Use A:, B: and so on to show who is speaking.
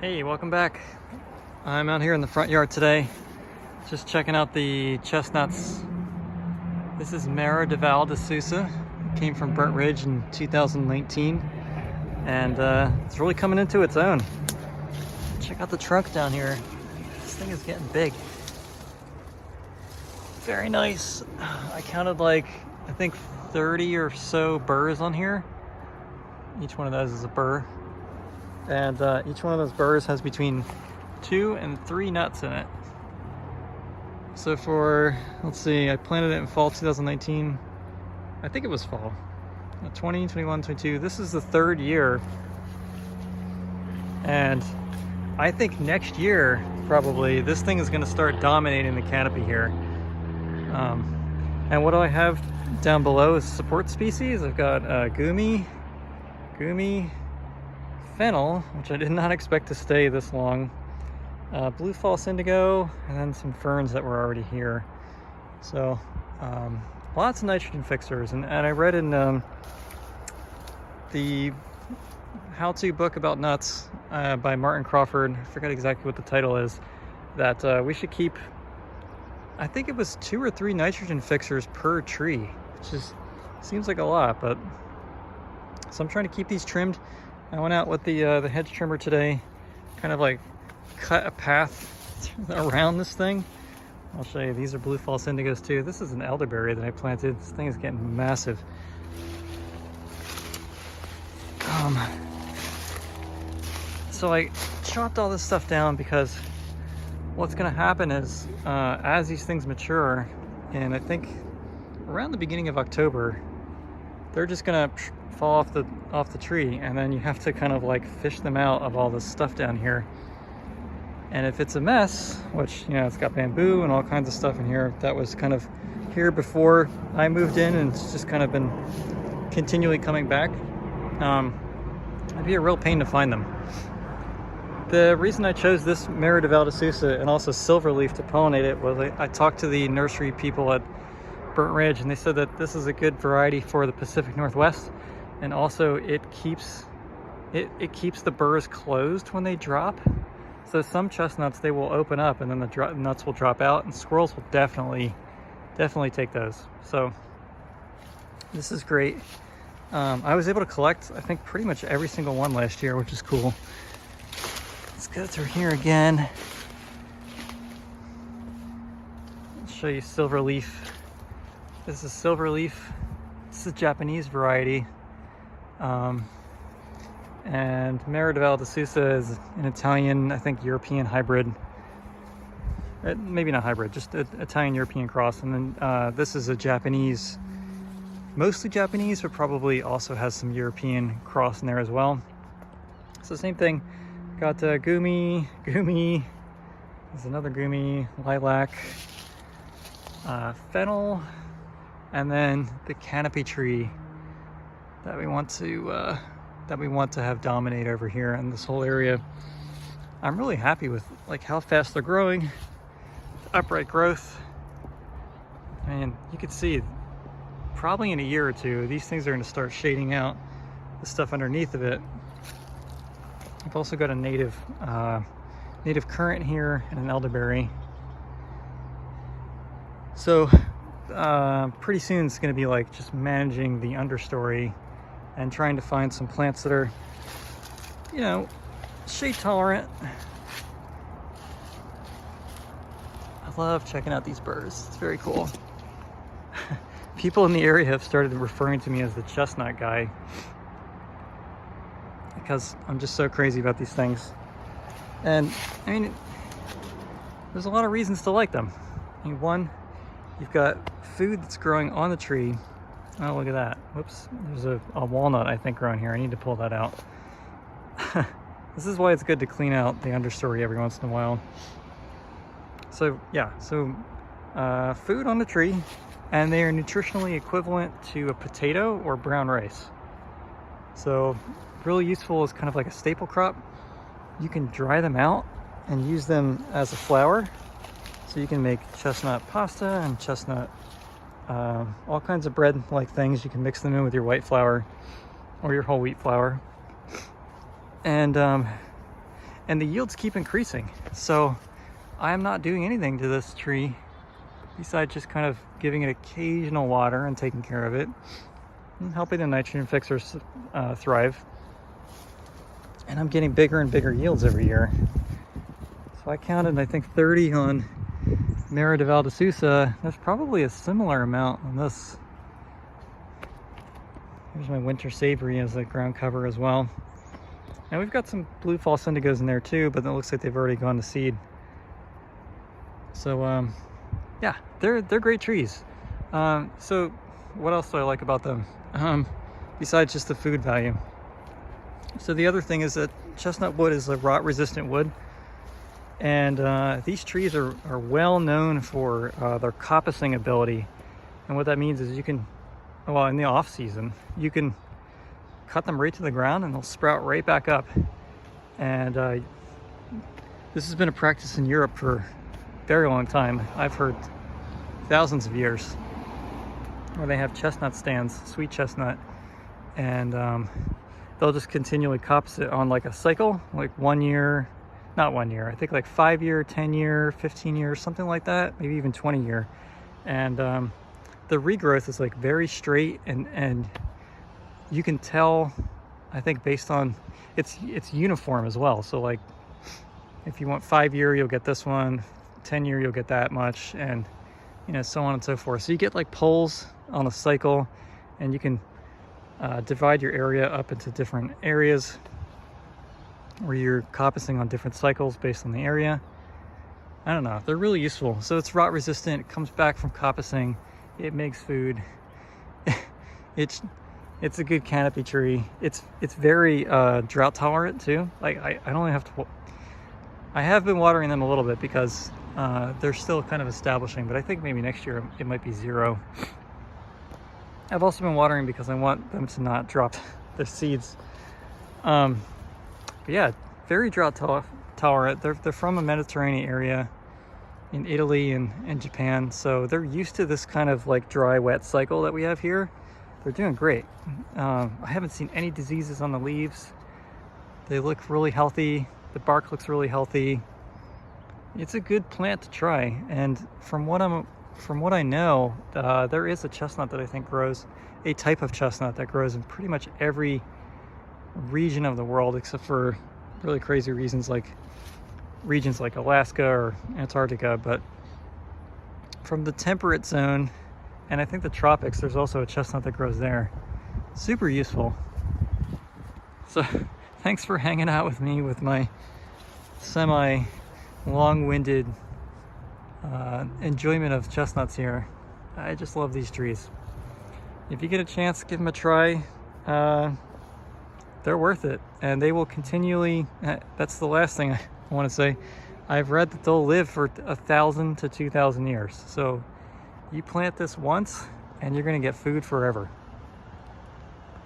A: Hey, welcome back. I'm out here in the front yard today, just checking out the chestnuts. This is Mara de Val de Sousa. It came from Burnt Ridge in 2019, and it's really coming into its own. Check out the trunk down here. This thing is getting big. Very nice. I counted I think 30 or so burrs on here. Each one of those is a burr. And each one of those burrs has between 2 and 3 nuts in it. So let's see, I planted it in fall 2019. I think it was fall. 20, 21, 22. This is the 3rd year. And I think next year, probably, this thing is going to start dominating the canopy here. And what do I have down below is support species. I've got Gumi, fennel, which I did not expect to stay this long, blue false indigo, and then some ferns that were already here. So lots of nitrogen fixers, and I read in the how-to book about nuts by Martin Crawford, I forget exactly what the title is, that we should keep, I think it was 2 or 3 nitrogen fixers per tree, which seems like a lot, but so I'm trying to keep these trimmed. I went out with the hedge trimmer today, kind of cut a path around this thing. I'll show you, these are blue false indigos too. This is an elderberry that I planted. This thing is getting massive. So I chopped all this stuff down because what's gonna happen is as these things mature, and I think around the beginning of October, they're just gonna fall off the tree, and then you have to kind of fish them out of all this stuff down here. And if it's a mess, which, you know, it's got bamboo and all kinds of stuff in here that was kind of here before I moved in, and it's just kind of been continually coming back, it'd be a real pain to find them. The reason I chose this Mara de Val de Sousa and also silverleaf to pollinate it was I talked to the nursery people at Burnt Ridge, and they said that this is a good variety for the Pacific Northwest, and also it keeps the burrs closed when they drop. So some chestnuts, they will open up and then the nuts will drop out, and squirrels will definitely take those. So this is great. I was able to collect, I think, pretty much every single one last year, which is cool. Let's go through here again. I'll show you silverleaf. This is silverleaf. This is a Japanese variety. And Mara de Val de Sousa is an Italian, I think, European hybrid. Maybe not hybrid, just an Italian-European cross. And then this is a Japanese, mostly Japanese, but probably also has some European cross in there as well. So same thing. Got Gumi, there's another Gumi, lilac, fennel, and then the canopy tree that we want to have dominate over here in this whole area. I'm really happy with how fast they're growing, upright growth. And you can see probably in a year or two these things are going to start shading out the stuff underneath of it. I've also got a native currant here and an elderberry. So pretty soon it's going to be just managing the understory and trying to find some plants that are, you know, shade tolerant. I love checking out these burrs. It's very cool. People in the area have started referring to me as the chestnut guy because I'm just so crazy about these things. And I mean, there's a lot of reasons to like them. I mean, one, you've got food that's growing on the tree. Oh, look at that. Whoops. There's a walnut, I think, growing here. I need to pull that out. This is why it's good to clean out the understory every once in a while. So, yeah. So, food on the tree, and they are nutritionally equivalent to a potato or brown rice. So, really useful as kind of like a staple crop. You can dry them out and use them as a flour. So you can make chestnut pasta and chestnut all kinds of bread-like things. You can mix them in with your white flour or your whole wheat flour. And and the yields keep increasing. So I am not doing anything to this tree besides just kind of giving it occasional water and taking care of it and helping the nitrogen fixers thrive. And I'm getting bigger and bigger yields every year. So I counted, I think, 30 on Mara de Valdesousa. There's probably a similar amount on this. Here's my winter savory as a ground cover as well. And we've got some blue false indigos in there too, but it looks like they've already gone to seed. So yeah, they're great trees. So what else do I like about them? Besides just the food value. So the other thing is that chestnut wood is a rot resistant wood. And these trees are well known for their coppicing ability. And what that means is you can, well, in the off season, you can cut them right to the ground and they'll sprout right back up. And this has been a practice in Europe for a very long time. I've heard thousands of years where they have chestnut stands, sweet chestnut, and they'll just continually coppice it on like a cycle, like 1 year, not 1 year, I think like 5 year, 10 year, 15 years, something like that, maybe even 20 year. And the regrowth is like very straight, and you can tell, I think, based on it's uniform as well. So like if you want 5 year, you'll get this one, 10 year, you'll get that much, and you know, so on and so forth. So you get like poles on a cycle, and you can divide your area up into different areas where you're coppicing on different cycles based on the area. I don't know, they're really useful. So it's rot resistant, it comes back from coppicing, it makes food. It's a good canopy tree. It's very drought tolerant too. Like I only have to, I have been watering them a little bit because they're still kind of establishing, but I think maybe next year it might be 0. I've also been watering because I want them to not drop their seeds. But yeah, very drought tolerant. They're from a Mediterranean area in Italy and Japan, so they're used to this kind of like dry, wet cycle that we have here. They're doing great. I haven't seen any diseases on the leaves. They look really healthy. The bark looks really healthy. It's a good plant to try. And from what I know, there is a chestnut that I think grows, a type of chestnut that grows in pretty much every region of the world, except for really crazy regions like Alaska or Antarctica. But from the temperate zone, and I think the tropics, there's also a chestnut that grows there. Super useful. So thanks for hanging out with me with my semi long-winded enjoyment of chestnuts here. I just love these trees. If you get a chance, give them a try. They're worth it, and they will continually, that's the last thing I want to say, I've read that they'll live for 1,000 to 2,000 years. So you plant this once and you're going to get food forever.